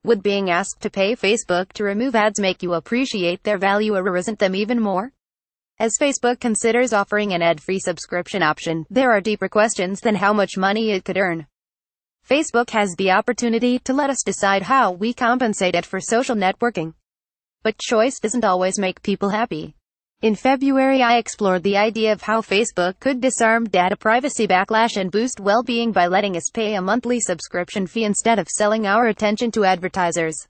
Would being asked to pay Facebook to remove ads make you appreciate their value or resent them even more? As Facebook considers offering an ad-free subscription option, there are deeper questions than how much money it could earn. Facebook has the opportunity to let us decide how we compensate it for social networking. But choice doesn't always make people happy. In February, I explored the idea of how Facebook could disarm data privacy backlash and boost well-being by letting us pay a monthly subscription fee instead of selling our attention to advertisers.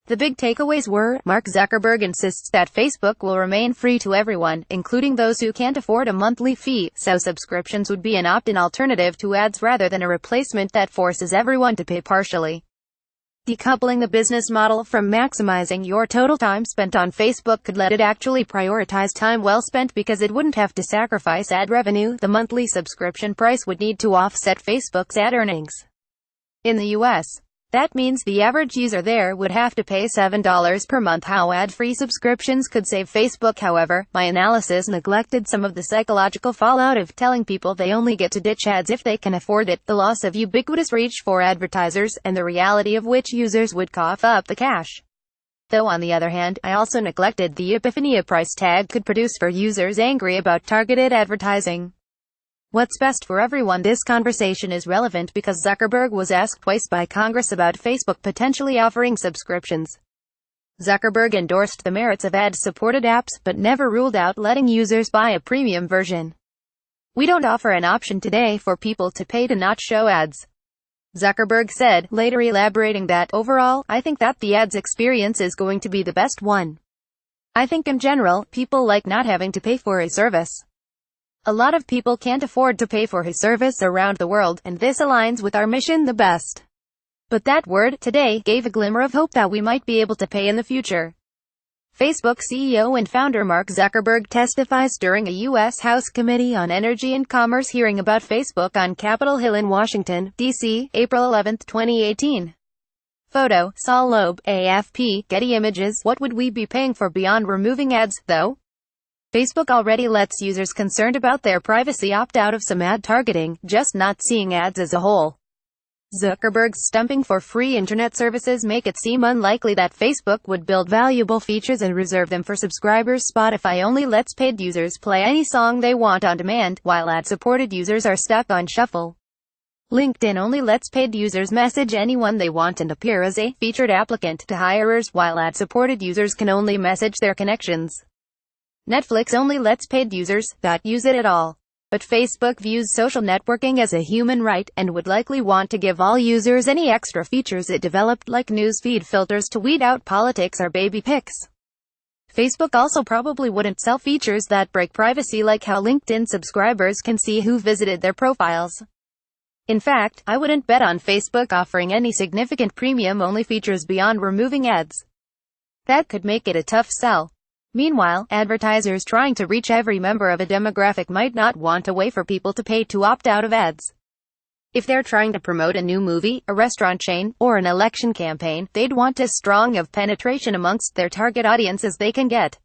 The big takeaways were, Mark Zuckerberg insists that Facebook will remain free to everyone, including those who can't afford a monthly fee, so subscriptions would be an opt-in alternative to ads rather than a replacement that forces everyone to pay partially. Decoupling the business model from maximizing your total time spent on Facebook could let it actually prioritize time well spent because it wouldn't have to sacrifice ad revenue. The monthly subscription price would need to offset Facebook's ad earnings. In the US, that means the average user there would have to pay $7 per month. How ad-free subscriptions could save Facebook, however, my analysis neglected some of the psychological fallout of telling people they only get to ditch ads if they can afford it, the loss of ubiquitous reach for advertisers, and the reality of which users would cough up the cash. Though on the other hand, I also neglected the epiphany a price tag could produce for users angry about targeted advertising. What's best for everyone? This conversation is relevant because Zuckerberg was asked twice by Congress about Facebook potentially offering subscriptions. Zuckerberg endorsed the merits of ad-supported apps, but never ruled out letting users buy a premium version. "We don't offer an option today for people to pay to not show ads," Zuckerberg said, later elaborating that, "Overall, I think that the ads experience is going to be the best one. I think in general, people like not having to pay for a service. A lot of people can't afford to pay for his service around the world, and this aligns with our mission the best." But that word, today, gave a glimmer of hope that we might be able to pay in the future. Facebook CEO and founder Mark Zuckerberg testifies during a U.S. House Committee on Energy and Commerce hearing about Facebook on Capitol Hill in Washington, D.C., April 11, 2018. Photo, Saul Loeb, AFP, Getty Images. What would we be paying for beyond removing ads, though? Facebook already lets users concerned about their privacy opt out of some ad targeting, just not seeing ads as a whole. Zuckerberg's stumping for free internet services make it seem unlikely that Facebook would build valuable features and reserve them for subscribers. Spotify only lets paid users play any song they want on demand, while ad-supported users are stuck on shuffle. LinkedIn only lets paid users message anyone they want and appear as a featured applicant to hirers, while ad-supported users can only message their connections. Netflix only lets paid users not use it at all. But Facebook views social networking as a human right, and would likely want to give all users any extra features it developed, like newsfeed filters to weed out politics or baby pics. Facebook also probably wouldn't sell features that break privacy, like how LinkedIn subscribers can see who visited their profiles. In fact, I wouldn't bet on Facebook offering any significant premium-only features beyond removing ads. That could make it a tough sell. Meanwhile, advertisers trying to reach every member of a demographic might not want a way for people to pay to opt out of ads. If they're trying to promote a new movie, a restaurant chain, or an election campaign, they'd want as strong of penetration amongst their target audience as they can get.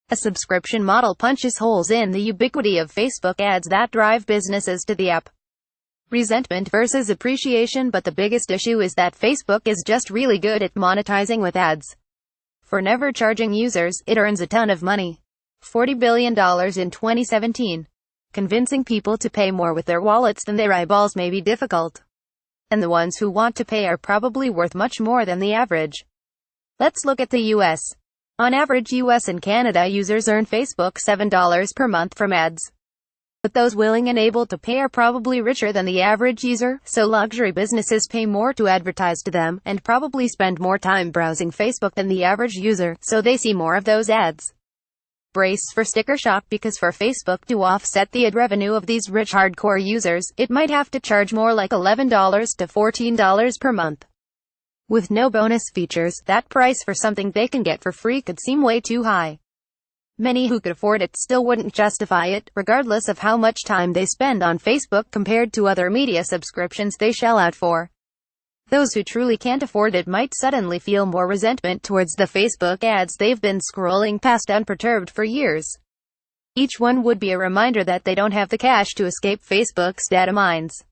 A subscription model punches holes in the ubiquity of Facebook ads that drive businesses to the app. Resentment versus appreciation. But the biggest issue is that Facebook is just really good at monetizing with ads. For never charging users, it earns a ton of money. $40 billion in 2017. Convincing people to pay more with their wallets than their eyeballs may be difficult. And the ones who want to pay are probably worth much more than the average. Let's look at the US. On average, US and Canada users earn Facebook $7 per month from ads. But those willing and able to pay are probably richer than the average user, so luxury businesses pay more to advertise to them, and probably spend more time browsing Facebook than the average user, so they see more of those ads. Brace for sticker shock, because for Facebook to offset the ad revenue of these rich hardcore users, it might have to charge more like $11 to $14 per month. With no bonus features, that price for something they can get for free could seem way too high. Many who could afford it still wouldn't justify it, regardless of how much time they spend on Facebook compared to other media subscriptions they shell out for. Those who truly can't afford it might suddenly feel more resentment towards the Facebook ads they've been scrolling past unperturbed for years. Each one would be a reminder that they don't have the cash to escape Facebook's data mines.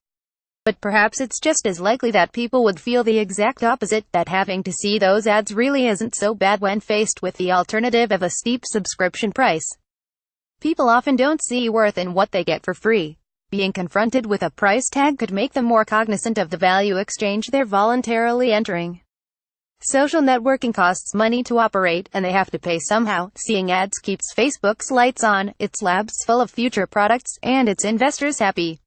But perhaps it's just as likely that people would feel the exact opposite, that having to see those ads really isn't so bad when faced with the alternative of a steep subscription price. People often don't see worth in what they get for free. Being confronted with a price tag could make them more cognizant of the value exchange they're voluntarily entering. Social networking costs money to operate, and they have to pay somehow. Seeing ads keeps Facebook's lights on, its labs full of future products, and its investors happy.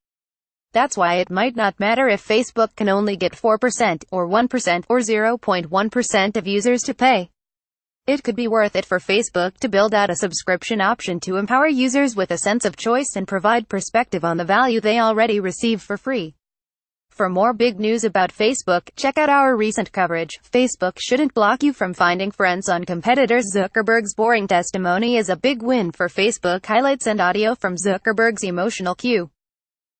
That's why it might not matter if Facebook can only get 4%, or 1%, or 0.1% of users to pay. It could be worth it for Facebook to build out a subscription option to empower users with a sense of choice and provide perspective on the value they already receive for free. For more big news about Facebook, check out our recent coverage. Facebook shouldn't block you from finding friends on competitors. Zuckerberg's boring testimony is a big win for Facebook. Highlights and audio from Zuckerberg's emotional cue.